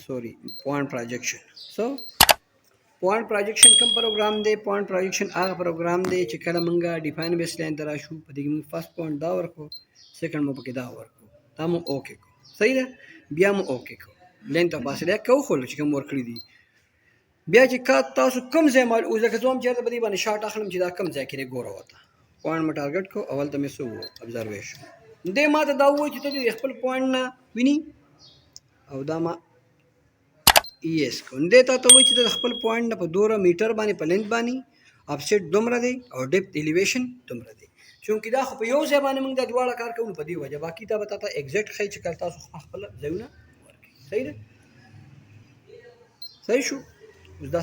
سوري پوائنٹ پروجیکشن. سو پوائنٹ پروجیکشن کوم پروګرام دی؟ پوائنٹ پروجیکشن هغه پروګرام دی چې کله مونږه ډیفاین بیس لاین ته راشو په دې کې مونږ فرست پوینټ دا ورکو، سیکنډ مو پکې دا ورکو، دا مو اوکې کو، صحیح ده. بیا مو اوکې کو لین ته فاصله کو خو چې کوم ورکړي دي. بیا چې کا تاسو کوم ځای مال او ځکه زوم چیرته بدی باندې شاټ اخلم چې دا کوم ځای کې ګوره وته پوینټ ما ټارګټ کو. اول ته مې سو ابزرویشن دې ما ته دا وایي چې ته خپل پوینټ نه ویني او دا ما ایس کو دې ته وایي چې د خپل پوینټ نه په 2 میټر باندې په لینث باندې افسیټ دومره دی او ډیپث الیویشن دومره دی. چونکې دا خو په یو ځای باندې موږ د دواړه کار کوو په دې وجه باقي ته به تاسو ایگزیکټ خی چې کله تاسو خپل ځایونه ورکړئ. صحیح ده؟ صحیح شو. اوس دا